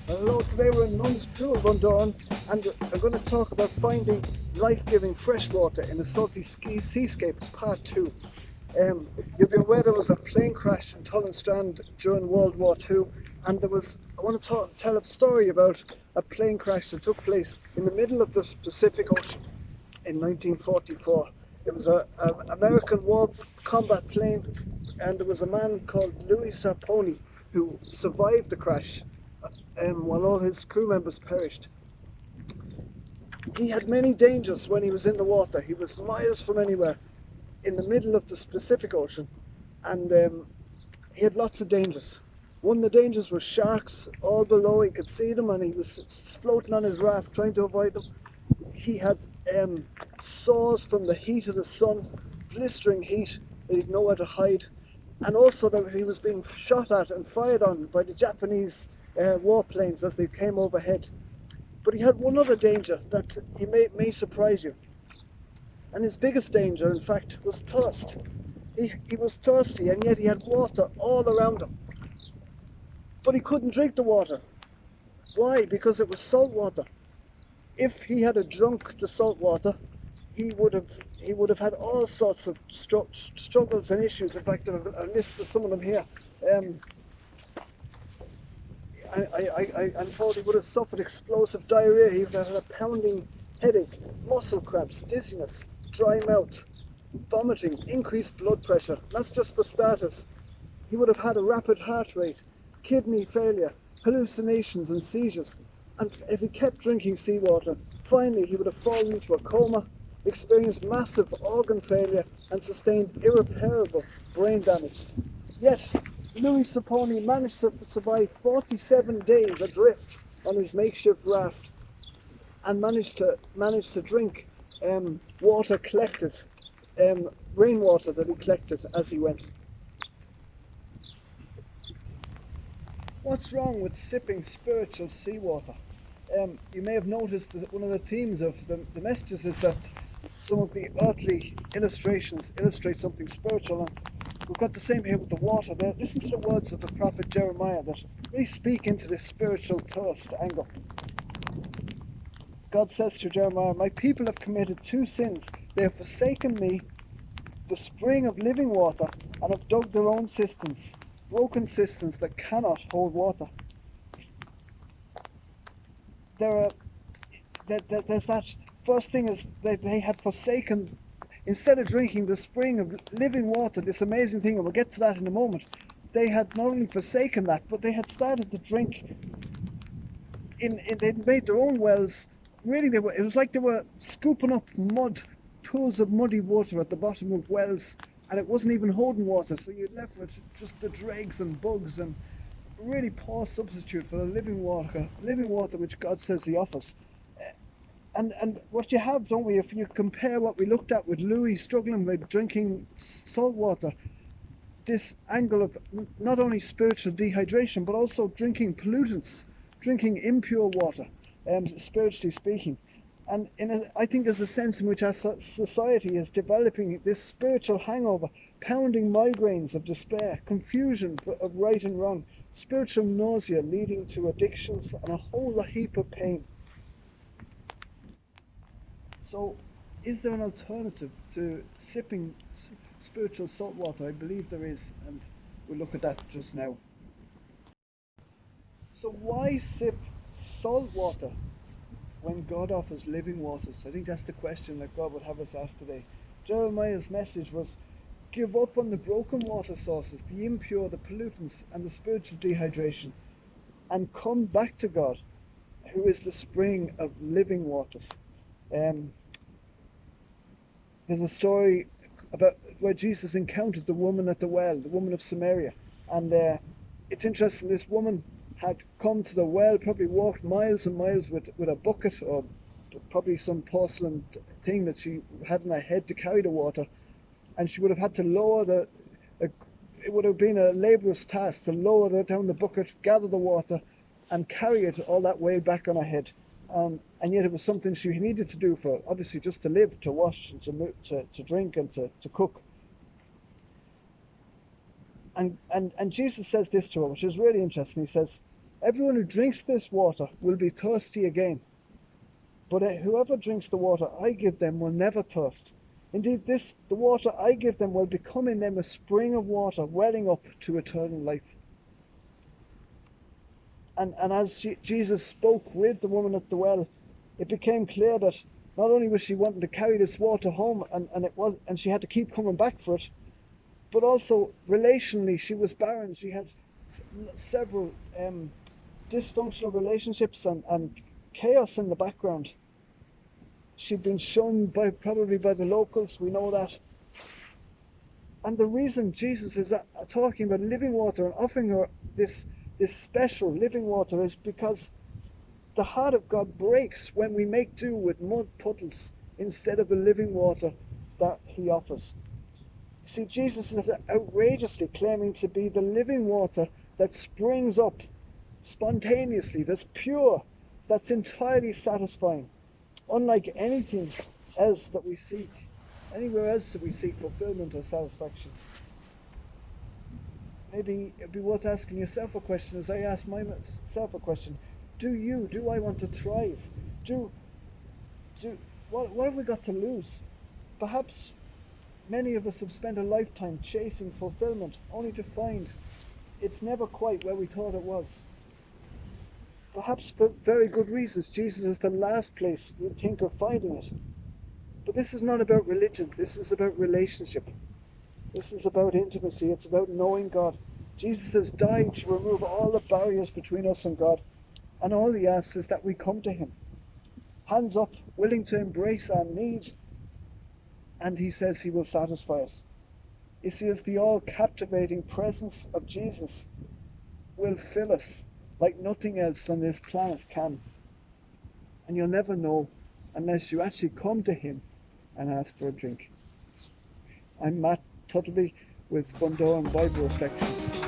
Hello, today we're in Nuns Pool, Bundoran, and I'm going to talk about finding life-giving fresh water in a salty seascape, part 2. You'll be aware there was a plane crash in Tullinstrand during World War II, and I want to tell a story about a plane crash that took place in the middle of the Pacific Ocean in 1944. It was a American war combat plane, and there was a man called Louis Saponi who survived the crash while all his crew members perished. He had many dangers when he was in the water. He was miles from anywhere in the middle of the Pacific Ocean, and he had lots of dangers. One of the dangers was sharks all below. He could see them, and he was floating on his raft trying to avoid them. He had sores from the heat of the sun, blistering heat that he'd nowhere to hide, and also that he was being shot at and fired on by the Japanese warplanes as they came overhead. But he had one other danger that he may surprise you. And his biggest danger, in fact, was thirst. He was thirsty, and yet he had water all around him. But he couldn't drink the water. Why? Because it was salt water. If he had drunk the salt water, he would have had all sorts of struggles and issues. In fact, I have a list of some of them here. Um, I'm told he would have suffered explosive diarrhea. He would have had a pounding headache, muscle cramps, dizziness, dry mouth, vomiting, increased blood pressure. That's just for starters. He would have had a rapid heart rate, kidney failure, hallucinations and seizures. And if he kept drinking seawater, finally he would have fallen into a coma, experienced massive organ failure, and sustained irreparable brain damage. Yet, Louis Saponi managed to survive 47 days adrift on his makeshift raft, and managed to drink water collected, rainwater that he collected as he went. What's wrong with sipping spiritual seawater? You may have noticed that one of the themes of the messages is that some of the earthly illustrations illustrate something spiritual, and we've got the same here with the water. Listen to the words of the prophet Jeremiah that really speak into this spiritual thirst angle. God says to Jeremiah, "My people have committed two sins. They have forsaken me, the spring of living water, and have dug their own cisterns, broken cisterns that cannot hold water." There's that first thing is that they had forsaken, instead of drinking the spring of living water, this amazing thing, and we'll get to that in a moment. They had not only forsaken that, but they had started to drink they'd made their own wells. Really, it was like they were scooping up mud, pools of muddy water at the bottom of wells, and it wasn't even holding water, so you're left with just the dregs and bugs, and really poor substitute for the living water which God says He offers. And what you have, don't we, if you compare what we looked at with Louis struggling with drinking salt water, this angle of not only spiritual dehydration but also drinking pollutants, drinking impure water, spiritually speaking. And I think there's a sense in which our society is developing this spiritual hangover, pounding migraines of despair, confusion of right and wrong, spiritual nausea leading to addictions, and a whole heap of pain. So, is there an alternative to sipping spiritual salt water? I believe there is, and we'll look at that just now. So, why sip salt water when God offers living waters? I think that's the question that God would have us ask today. Jeremiah's message was, give up on the broken water sources, the impure, the pollutants, and the spiritual dehydration, and come back to God, who is the spring of living waters. Um, there's a story about where Jesus encountered the woman at the well, the woman of Samaria, and it's interesting. This woman had come to the well, probably walked miles and miles with a bucket or probably some porcelain thing that she had in her head to carry the water, and she would have had to lower it would have been a laborious task to lower down the bucket, gather the water, and carry it all that way back on her head. And yet it was something she needed to do for, obviously, just to live, to wash, and to drink, and to cook. And Jesus says this to her, which is really interesting. He says, Everyone who drinks this water will be thirsty again. But whoever drinks the water I give them will never thirst. Indeed, the water I give them will become in them a spring of water welling up to eternal life. And as Jesus spoke with the woman at the well, it became clear that not only was she wanting to carry this water home, and she had to keep coming back for it, but also relationally she was barren. She had several dysfunctional relationships and chaos in the background. She'd been shunned probably by the locals, we know that. And the reason Jesus is talking about living water and offering her this special living water is because the heart of God breaks when we make do with mud puddles instead of the living water that he offers. See, Jesus is outrageously claiming to be the living water that springs up spontaneously, that's pure, that's entirely satisfying, unlike anything else that we seek, anywhere else that we seek fulfillment or satisfaction. Maybe it'd be worth asking yourself a question as I ask myself a question. Do I want to thrive? What have we got to lose? Perhaps many of us have spent a lifetime chasing fulfillment only to find it's never quite where we thought it was. Perhaps for very good reasons. Jesus is the last place you'd think of finding it. But this is not about religion. This is about relationship. This is about intimacy. It's about knowing God. Jesus has died to remove all the barriers between us and God. And all he asks is that we come to him. Hands up, willing to embrace our need. And he says he will satisfy us. You see, as the all-captivating presence of Jesus will fill us like nothing else on this planet can. And you'll never know unless you actually come to him and ask for a drink. I'm Matt Tuttleby with Bundoran Bible Reflections.